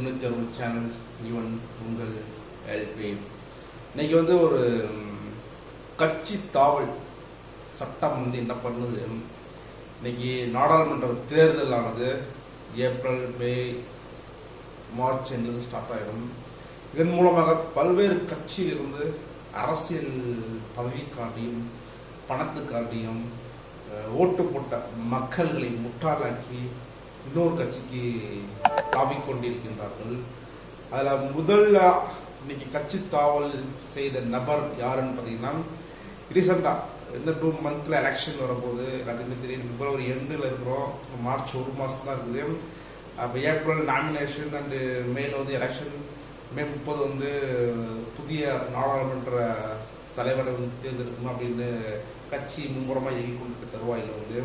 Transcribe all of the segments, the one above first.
தொண்ணூற்றி channel even உங்கள் LP. இன்னைக்கு வந்து ஒரு கட்சி தாவல் சட்டம் வந்து என்ன பண்ணுது. இன்னைக்கு நாடாளுமன்ற தேர்தல் ஆனது ஏப்ரல், மே, மார்ச் என்பது ஸ்டார்ட் ஆகிடும். இதன் மூலமாக பல்வேறு கட்சியிலிருந்து அரசியல் பதவிக்காண்டியும் பணத்துக்காண்டியும் ஓட்டு போட்ட மக்களை முட்டாளாக்கி இன்னொரு கட்சிக்கு தாவிக்கொண்டிருக்கின்றார்கள். அதில் முதல்ல இன்னைக்கு கட்சி தாவல் செய்த நபர் யாருன்னு பார்த்தீங்கன்னா, ரீசெண்டாக இந்த 2 months எலெக்ஷன் வரும்போது எல்லாத்துக்குமே தெரியும். பிப்ரவரி எண்டில் இருக்கிறோம், மார்ச் 1 மாதம் தான் இருக்குது. அப்போ ஏப்ரல் நாமினேஷன் அண்டு மேல வந்து எலெக்ஷன், மே 30 வந்து புதிய நாடாளுமன்ற தலைவரை வந்து தேர்ந்தெடுக்கணும் அப்படின்னு கட்சி மும்முரமாக இயங்கி கொண்டிருக்க தருவாயில் வந்து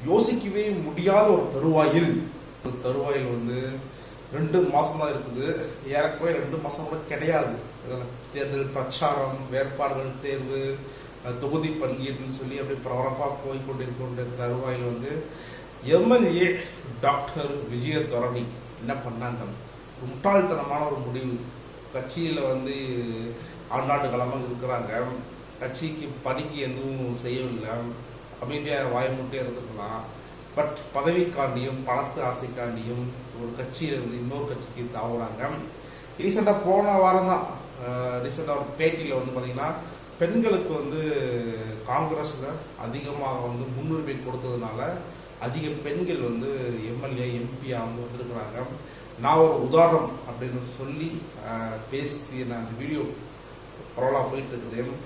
யோசிக்கவே முடியாத ஒரு தருவாயில் வந்து 2 மாதம் தான் இருக்குது. ஏறக்குறைய 2 மாதம் கூட கிடையாது. தேர்தல் பிரச்சாரம், வேட்பாளர்கள் தேர்வு, தொகுதி பங்கீடுன்னு சொல்லி அப்படியே பரபரப்பாக போய்கொண்டிருக்கின்ற தருவாயில் வந்து எம்எல்ஏ டாக்டர் விஜயதரணி என்ன பண்ணாங்க, முட்டாள்தனமான ஒரு முடிவு. கட்சியில் வந்து ஆண்டாண்டு காலமாக இருக்கிறாங்க, கட்சிக்கு பணிக்கு எதுவும் செய்யவில்லை, அமைதியாக வாய்மூட்டே இருந்துக்கலாம். பட் பதவிக்காண்டியும் பணத்து ஆசைக்காண்டியும் ஒரு கட்சியிலிருந்து இன்னொரு கட்சிக்கு தாவுறாங்க. ரீசெண்டாக போன வாரம் தான் ரீசெண்டாக ஒரு பேட்டியில் வந்து பார்த்தீங்கன்னா, பெண்களுக்கு வந்து காங்கிரஸில் அதிகமாக வந்து முன்னுரிமை கொடுத்ததுனால அதிக பெண்கள் வந்து எம்எல்ஏ, எம்பி அவங்க வந்துருக்குறாங்க. நான் ஒரு உதாரணம் அப்படின்னு சொல்லி பேசி நான் அந்த வீடியோ பரவலாக போயிட்டு இருக்குது.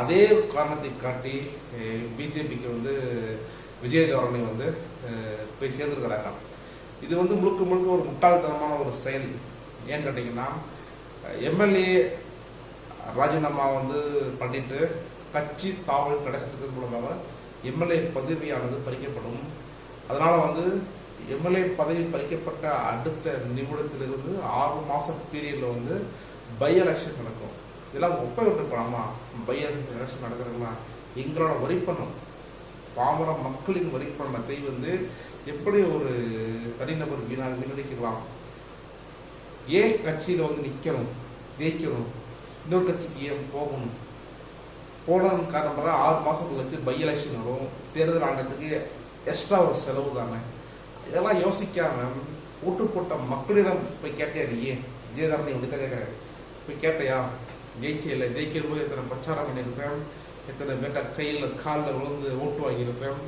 அதே காரணத்தை காட்டி பிஜேபிக்கு வந்து விஜயதரணி வந்து போய் சேர்ந்துருக்கிறாங்க. இது வந்து முழுக்க முழுக்க ஒரு முட்டாள்தனமான ஒரு செயல். ஏன்னு கேட்டிங்கன்னா, எம்எல்ஏ ராஜினாமா வந்து பண்ணிட்டு கட்சி தாவல் கிடைச்சதுக்கு மூலமாக எம்எல்ஏ பதவியானது பறிக்கப்படும். அதனால வந்து எம்எல்ஏ பதவி பறிக்கப்பட்ட அடுத்த நிமிடத்திலிருந்து 6 மாசம் பீரியட்ல வந்து பை எலெக்ஷன் நடக்கும். இதெல்லாம் ஒப்ப விட்டு போலாமா? பை எலெக்ஷன் நடக்கிறதுனா எங்களோட வரிப்பணம், பாமர மக்களின் வரிப்பணத்தை வந்து எப்படி ஒரு தனிநபர் வீணடிக்கலாம்? ஏன் கட்சியில வந்து நிக்கணும், ஜெயிக்கணும், இன்னொரு கட்சிக்கு ஏன் போகணும்? போனதன் காரணமாக 6 மாசம் கழிச்சு பை எலெக்ஷன் வரும். தேர்தல் ஆண்டத்துக்கு எக்ஸ்ட்ரா ஒரு செலவு தானே. இதெல்லாம் யோசிக்காம ஓட்டு போட்ட மக்களிடம் போய் கேட்டையா? நீ ஏன் விஜயதரணி இப்படித்தான் கேட்கிறேன், போய் கேட்டையா? ஜெயிச்சில்லை, ஜெயிக்கும் போது எத்தனை பிரச்சாரம் பண்ணியிருப்பேன், எத்தனை பேட்ட கையில் காலில் விழுந்து ஓட்டு வாங்கியிருப்பேன்.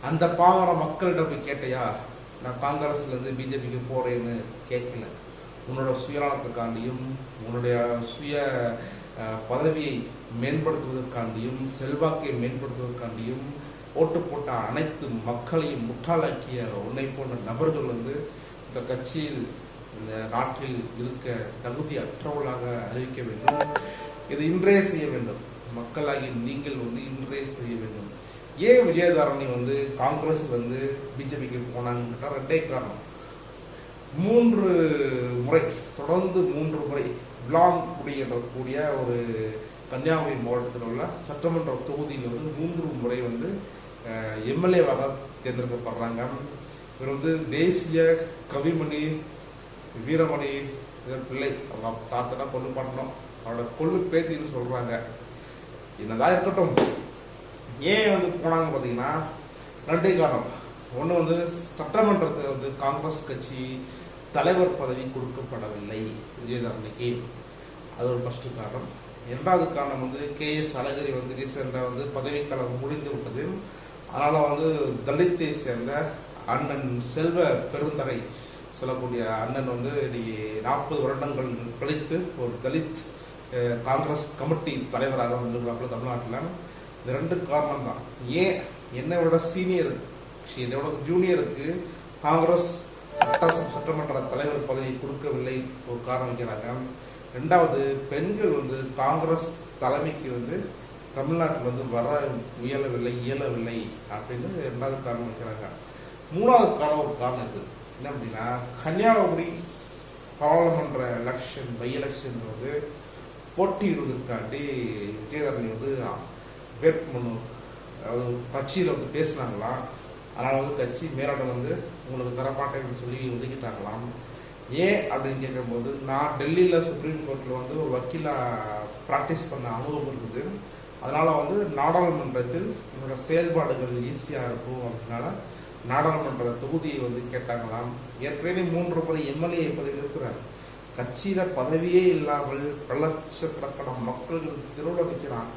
அந்த பாவர மக்களிடம் போய் கேட்டையா? நான் காங்கிரஸ்ல இருந்து பிஜேபிக்கு போறேன்னு கேட்கல. உன்னோட சுயநலத்துக்காண்டியும் உன்னுடைய சுய பதவியை மேம்படுத்துவதற்காண்டியும் செல்வாக்கை மேம்படுத்துவதற்காண்டியும் ஓட்டு போட்ட அனைத்து மக்களையும் முட்டாளாக்கிய உன்னை போன்ற நபர்கள் வந்து இந்த கட்சியில், இந்த நாட்டில் இருக்க தகுதி அற்றவர்களாக அறிவிக்க வேண்டும். இது இன்றே செய்ய வேண்டும். மக்களாகி நீங்கள் வந்து இன்றே செய்ய வேண்டும். ஏன் விஜயதரணி வந்து காங்கிரஸ் வந்து பிஜேபிக்கு போனாங்கன்னா 2 காரணம். 3 முறை தொடர்ந்து 3 முறை விளாங்குடி என்ற கூடிய ஒரு கன்னியாகுமரி மாவட்டத்தில் உள்ள சட்டமன்ற தொகுதியில் வந்து 3 முறை வந்து எம்எல்ஏவாக தேர்ந்தெடுக்கப்படுறாங்க. இவர் வந்து தேசிய கவிமணி வீரமணி பிள்ளை, அவங்க தாத்தனா கொண்டு பண்ணணும், அவரோட கொள்ளு பேத்தின்னு சொல்றாங்க. என்னதான் இருக்கட்டும், ஏன் வந்து போனாங்க பார்த்தீங்கன்னா 2 காரணம். ஒன்று வந்து சட்டமன்றத்தில் வந்து காங்கிரஸ் கட்சி தலைவர் பதவி கொடுக்கப்படவில்லை விஜயதரணிக்கு, அது ஒரு ஃபர்ஸ்ட் காரணம். 2வது காரணம் வந்து KS அழகிரி வந்து ரீசெண்டாக வந்து பதவிக்காலம் முடிந்து விட்டது. அதனால வந்து தலித்தை சேர்ந்த அண்ணன் செல்வ பெருந்தகை சொல்லக்கூடிய அண்ணன் வந்து 40 வருடங்கள் கழித்து ஒரு தலித் காங்கிரஸ் கமிட்டி தலைவராக வந்துருக்காங்க தமிழ்நாட்டில். இந்த 2 காரணம் தான். ஏன் என்னை விட சீனியர், என்னோட ஜூனியருக்கு காங்கிரஸ் சட்டமன்ற தலைவர் பதவி கொடுக்கவில்லை ஒரு காரணம் வைக்கிறாங்க. 2வது, பெண்கள் வந்து காங்கிரஸ் தலைமைக்கு வந்து தமிழ்நாட்டில் வந்து வர இயலவில்லை அப்படின்னு 2வது காரணம் வைக்கிறாங்க. 3வது காரணம் ஒரு காரணம் இருக்கு. என்ன அப்படின்னா, கன்னியாகுமரி பாராளுமன்ற எலெக்ஷன் பை எலெக்ஷன் வந்து போட்டியிடுவதற்காண்டி விஜயதரணி வந்து வேட்புமனு, அதாவது கட்சியில் வந்து பேசினாங்களாம். அதனால வந்து கட்சி மேலிடம் வந்து உங்களுக்கு தரமாட்டேன்னு சொல்லி ஒதுக்கிட்டாங்களாம். ஏன் அப்படின்னு கேட்கும்போது, நான் டெல்லியில் சுப்ரீம் கோர்ட்டில் வந்து ஒரு வக்கீலாக ப்ராக்டிஸ் பண்ண அனுபவம் இருக்குது. அதனால் வந்து நாடாளுமன்றத்தில் என்னோட செயல்பாடுகள் ஈஸியாக இருக்கும். அப்படின்னால நாடாளுமன்ற தொகுதியை வந்து கேட்டாங்களாம். ஏற்கனவே 3 முறை எம்எல்ஏ பதவி இருக்கிறார். கட்சியில் பதவியே இல்லாமல் பல லட்சக்கணக்கான மக்கள் திருவிழா நிற்கிறான்.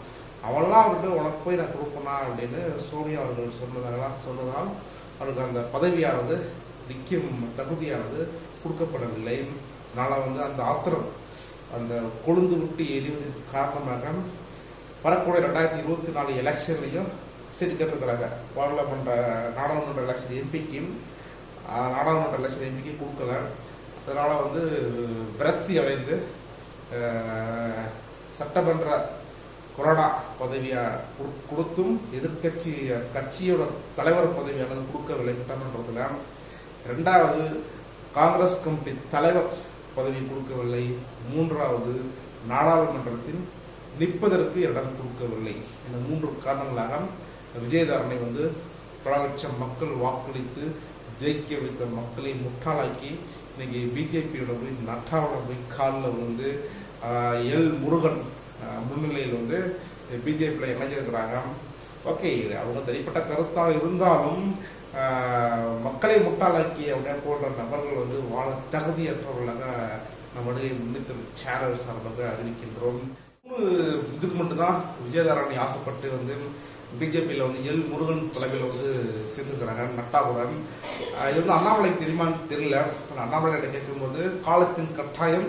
அவெல்லாம் அவர்கிட்ட உனக்கு போய் நான் கொடுப்பேனா அப்படின்னு சோனியா அவர்கள் சொன்னதால் அவருக்கு அந்த பதவியானது நிற்கும் தகுதியானது கொடுக்கப்படவில்லை. அதனால் வந்து அந்த ஆத்திரம் அந்த கொழுந்து விட்டு எரிவதற்கு காரணமாக வரக்கூடிய 2024 எலெக்ஷன்லையும் சீட் கேட்டிருக்கிறாங்க. நாடாளுமன்ற எலெக்ஷன் எம்பிக்கு நாடாளுமன்ற எலெக்ஷன் எம்பிக்கு கொடுக்கல. அதனால் வந்து விரக்தி அடைந்து சட்டமன்ற கொரோனா பதவியை கொடுத்தும் கட்சியோட தலைவர் பதவியானது கொடுக்கவில்லை சட்டமன்றத்தில். 2வது காங்கிரஸ் கமிட்டி தலைவர் பதவி கொடுக்கவில்லை. 3வது நாடாளுமன்றத்தில் நிற்பதற்கு இடம் கொடுக்கவில்லை. இந்த 3 காரணங்களாக விஜயதாரணை வந்து பல லட்சம் மக்கள் வாக்களித்து ஜெயிக்க வைத்த மக்களை முட்டாளாக்கி இன்னைக்கு பிஜேபியோட போய் நட்டாவோட போய் காலில் வந்து எல் முருகன் முன்னிலையில் வந்து பிஜேபியில் இணைஞ்சிருக்கிறாங்க. ஓகே, அவங்க தனிப்பட்ட கருத்தாக இருந்தாலும் மக்களை முட்டாளாக்கி அப்படியே போன்ற நபர்கள் வந்து வாழ தகுதியற்றவர்களாக நம்முடைய முன்னித்த சேனல் சார்பாக அறிவிக்கின்றோம். இதுக்கு மட்டும்தான் விஜயதாரணி ஆசைப்பட்டு வந்து பிஜேபியில் வந்து எல் முருகன் தலைமையில் வந்து சேர்ந்துக்கிறாங்க நட்டாவுடன். இது வந்து அண்ணாமலைக்கு தெரியுமான்னு தெரியல. அண்ணாமலை கேட்கும்போது காலத்தின் கட்டாயம்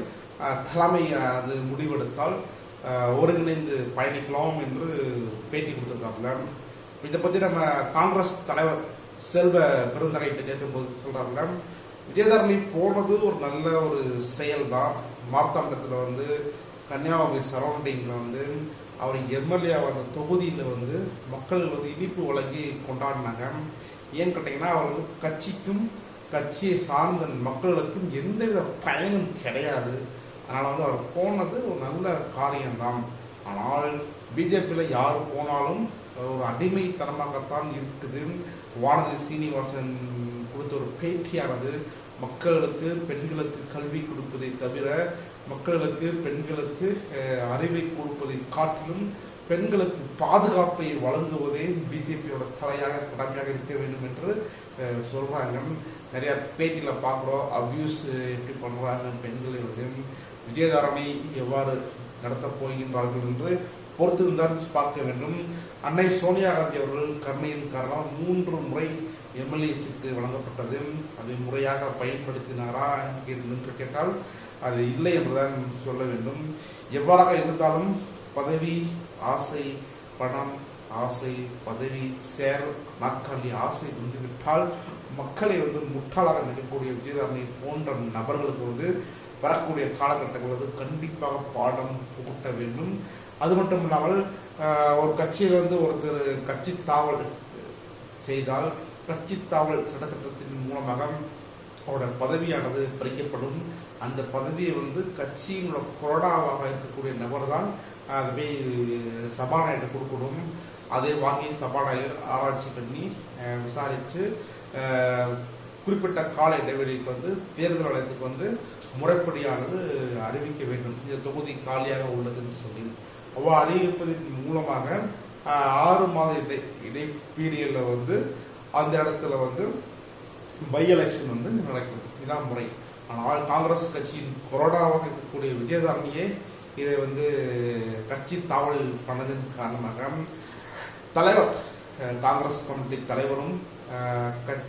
தலைமை அது முடிவெடுத்தால் ஒருங்கிணைந்து பயணிக்கலாம் என்று பேட்டி கொடுத்துருக்காங்க. இதை பற்றி நம்ம காங்கிரஸ் தலைவர் செல்வ பெருந்தகைட்ட கேட்கும்போது சொல்றாங்க, விஜயதாரணி போனது ஒரு நல்ல ஒரு செயல் தான். மார்த்தாண்டத்தில் வந்து கன்னியாகுமரி சரௌண்டிங்கில் வந்து அவர் எம்எல்ஏ அந்த தொகுதியில் வந்து மக்கள் வந்து இனிப்பு வழங்கி கொண்டாடினாங்க. ஏன்னு கேட்டிங்கன்னா அவர் வந்து கட்சிக்கும் கட்சியை சார்ந்த மக்களுக்கும் எந்தவித பயனும் கிடையாது. அதனால் வந்து அவர் போனது ஒரு நல்ல காரியம்தான். ஆனால் பிஜேபியில் யார் போனாலும் ஒரு அடிமைத்தனமாகத்தான் இருக்குது. வானதி சீனிவாசன் கொடுத்த ஒரு பேட்டியானது மக்களுக்கு பெண்களுக்கு கல்வி கொடுப்பதை தவிர மக்களுக்கு பெண்களுக்கு அறிவை கொடுப்பதை காட்டிலும் பெண்களுக்கு பாதுகாப்பை வழங்குவதே பிஜேபியோட தலையாக கடமையாக இருக்க வேண்டும் என்று சொல்றாங்க. நிறைய பேட்டியில் பார்க்குறோம் அபியூஸ் எப்படி பண்றாங்க பெண்களை வந்து. விஜயதாரணை எவ்வாறு நடத்தப் போகின்றார்கள் என்று பொறுத்திருந்தான் பார்க்க வேண்டும். அன்னை சோனியா காந்தி அவர்கள் கருணையின் காரணம் 3 முறை எம்எல்ஏ சீட்டு வழங்கப்பட்டது. அதை முறையாக பயன்படுத்தினாரா என்று கேட்டால் அது இல்லை என்றுதான் சொல்ல வேண்டும். எவ்வாறாக இருந்தாலும் பதவி ஆசை, பணம் ஆசை, பதவி சேர் நாற்காலி ஆசை வந்துவிட்டால் மக்களை வந்து முட்டாளாக நினைக்கக்கூடிய விஜயதாரணை போன்ற நபர்களுக்கு வந்து வரக்கூடிய காலகட்டங்கள் வந்து கண்டிப்பாக பாடம் புகட்ட வேண்டும். அது மட்டும் இல்லாமல் ஒரு கட்சியில் வந்து ஒருத்தர் கட்சி தாவல் செய்தால் கட்சி தாவல் சட்டத்திட்டத்தின் மூலமாக அவரோட பதவியானது பறிக்கப்படும். அந்த பதவியை வந்து கட்சியினோட கொரோனாவாக இருக்கக்கூடிய நபர் தான் அதுவே சபாநாயகர் கொடுக்கணும். அதை வாங்கி சபாநாயகர் ஆராய்ச்சி பண்ணி விசாரித்து குறிப்பிட்ட கால இடைவெளிக்கு வந்து தேர்தல் ஆணையத்துக்கு வந்து முறைப்படியானது அறிவிக்க வேண்டும். இந்த தொகுதி காலியாக உள்ளதுன்னு சொல்லி அவ்வாறு அறிவிப்பதன் மூலமாக 6 மாத இடைப்பீரியட்ல வந்து அந்த இடத்துல வந்து பை எலெக்ஷன் வந்து நடக்கும். இதான் முறை. ஆனால் காங்கிரஸ் கட்சியின் கொரோனாவாக இருக்கக்கூடிய விஜயதாரணியே இதை வந்து கட்சி தாவல் பண்ணதன் காரணமாக தலைவர் காங்கிரஸ் கமிட்டி தலைவரும்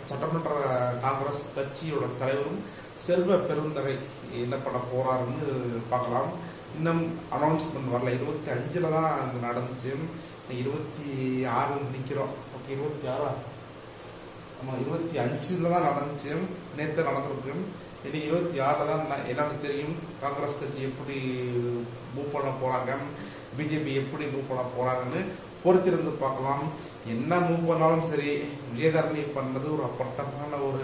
சட்டமன்ற காங்கிரஸ் கட்சியோட தலைவரும் செல்வ பெருந்தகை என்ன பண்ண போறாருன்னு பார்க்கலாம். இன்னும் அனௌன்ஸ்மெண்ட் வரல. 25ல் தான் அது நடந்துச்சு. 26 நிற்கிறோம். ஓகே, 26 ஆமாம் 25ல் தான் நடந்துச்சு. நேற்று நடந்திருக்கு. இனி 26ல் தான் எல்லாருக்கும் தெரியும் காங்கிரஸ் கட்சி எப்படி மூவ் பண்ண போறாங்க, பிஜேபி எப்படி மூவ் பண்ண போறாங்கன்னு பொறுத்திருந்து பார்க்கலாம். என்ன மூவ் பண்ணாலும் சரி, விஜயதாரணி பண்ணது ஒரு அப்பட்டமான ஒரு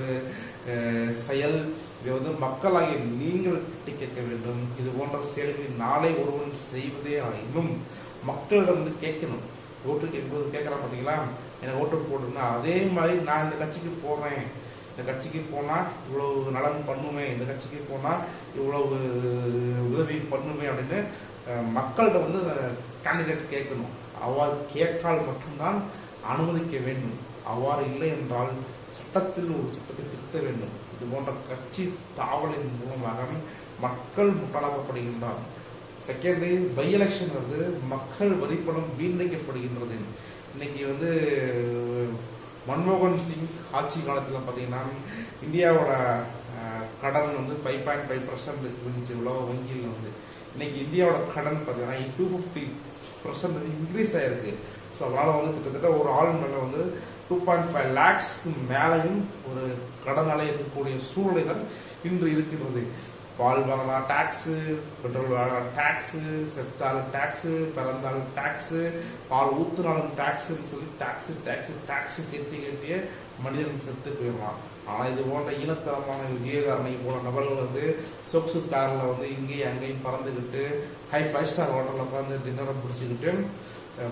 செயல். இதை வந்து மக்களாகிய நீங்கள் கிட்டி கேட்க வேண்டும். இது போன்ற செயல்களை நாளை ஒருவன் செய்வதே இன்னும் மக்களிடம் வந்து கேட்கணும். ஓட்டு கேட்கும்போது கேட்கலாம் பார்த்தீங்களா, எனக்கு ஓட்டு போடுங்க, அதே மாதிரி நான் இந்த கட்சிக்கு போடுறேன், இந்த கட்சிக்கு போனால் இவ்வளவு நலன் பண்ணுமே, இந்த கட்சிக்கு போனால் இவ்வளவு உதவி பண்ணுமே அப்படின்னு மக்கள்கிட்ட வந்து கேண்டிடேட் கேட்கணும். அவ்வாறு கேட்டால் மட்டும்தான் அனுமதிக்க வேண்டும். அவ்வாறு இல்லை என்றால் சட்டத்தில் ஒரு சட்டத்தை திருத்த வேண்டும். இது போன்ற கட்சி தாவலின் மூலமாக மக்கள் முட்டாளாக்கப்படுகின்றார். செகண்ட், பை எலெக்ஷன் வந்து மக்கள் வரிப்பணம் வீணடிக்கப்படுகின்றது. இன்னைக்கு வந்து மன்மோகன் சிங் ஆட்சி காலத்தில் பார்த்தீங்கன்னா இந்தியாவோட கடன் வந்து 5.5% இருந்துச்சு உலக வங்கியில் வந்து. இன்னைக்கு இந்தியாவோட கடன் பார்த்தீங்கன்னா 250% இன்க்ரீஸ் ஆயிருக்கு. ஸோ அதனால் வந்து கிட்டத்தட்ட ஒரு ஆள் மேலே வந்து 2.5 lakhsக்கு மேலையும் ஒரு கடனாலே இருக்கக்கூடிய சூழ்நிலை தான் இன்று இருக்கின்றது. பால் வாங்கலாம் டாக்ஸு, பெட்ரோல் வாங்கலாம் டாக்ஸு, செத்தாலும் டாக்ஸு, பிறந்தாலும் டாக்ஸு, பால் ஊத்துனாலும் டாக்ஸுன்னு சொல்லி டாக்ஸு கட்டியே மனிதன் செத்து போயிடலாம். ஆனால் இது போன்ற இனத்தரமான விஜயதாரணை போல நபர்கள் வந்து சொக்ஸு காரில் வந்து இங்கேயும் அங்கேயும் பறந்துக்கிட்டு 5 ஸ்டார் ஹோட்டலில் உட்காந்து டின்னரை பிடிச்சிக்கிட்டு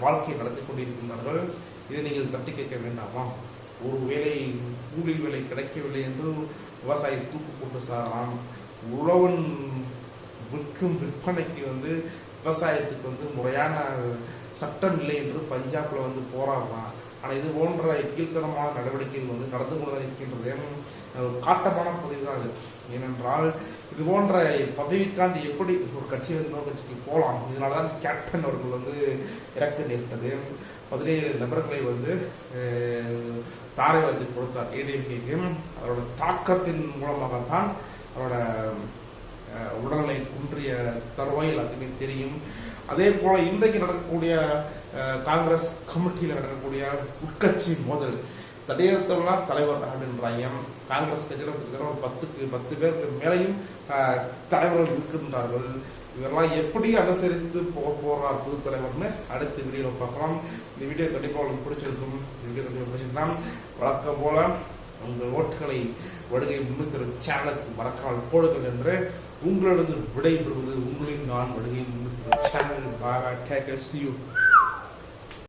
வாழ்க்கையை நடத்தி கொண்டிருக்கின்றார்கள். இதை நீங்கள் தட்டி கேட்க வேண்டாமா? ஒரு வேலை கூலி வேலை கிடைக்கவில்லை என்று விவசாயி தூக்கு போட்டு சாரலாம். உழவன் விற்கும் விற்பனைக்கு வந்து விவசாயத்துக்கு வந்து முறையான சட்டம் இல்லை என்று பஞ்சாப்ல வந்து போராடலாம். ஆனால் இது போன்ற கீழ்த்தனமான நடவடிக்கைகள் வந்து நடந்து கொண்டுதான் இருக்கின்றது. காட்டமான பதிவு தான் அது. ஏனென்றால் இது போன்ற பதவிக்காண்டி எப்படி ஒரு கட்சி இன்னொரு கட்சிக்கு போகலாம். இதனாலதான் கேப்டன் அவர்கள் வந்து இறக்க நேரிட்டது. 17 நபர்களை வந்து தாரை வார்த்தை கொடுத்தார் ஏடிஎம்கேக்கு. அவரோட தாக்கத்தின் மூலமாகத்தான் அவரோட உடல்நிலை குன்றிய தருவாய் எல்லாத்துக்குமே தெரியும். அதே போல இன்றைக்கு நடக்கக்கூடிய காங்கிரஸ் கமிட்டியில் நடக்கக்கூடிய உட்கட்சி மோதல் தடையெடுத்தவர்களா தலைவர் அப்படின்றாங்க. காங்கிரஸ் கட்சியில் ஒரு 10 பேருக்கு மேலையும் தலைவர்கள் இருக்கின்றார்கள். இவரெல்லாம் எப்படி அனுசரித்து போறார் புது தலைவர்னு அடுத்த வீடியோவில் பார்க்கலாம். இந்த வீடியோ கண்டிப்பாக உங்களுக்கு பிடிச்சிருக்கும். இந்த வீடியோ கண்டிப்பாக பிடிச்சிருக்கலாம். வழக்கம் போல உங்கள் ஓட்டுகளை வருகை முன்னித்திரு சேனலுக்கு மறக்காமல் போடுங்கள் என்று உங்களிடம் விடைபெறுவது உங்களின் நான் வருகை முன்னித்திரு சேனல்.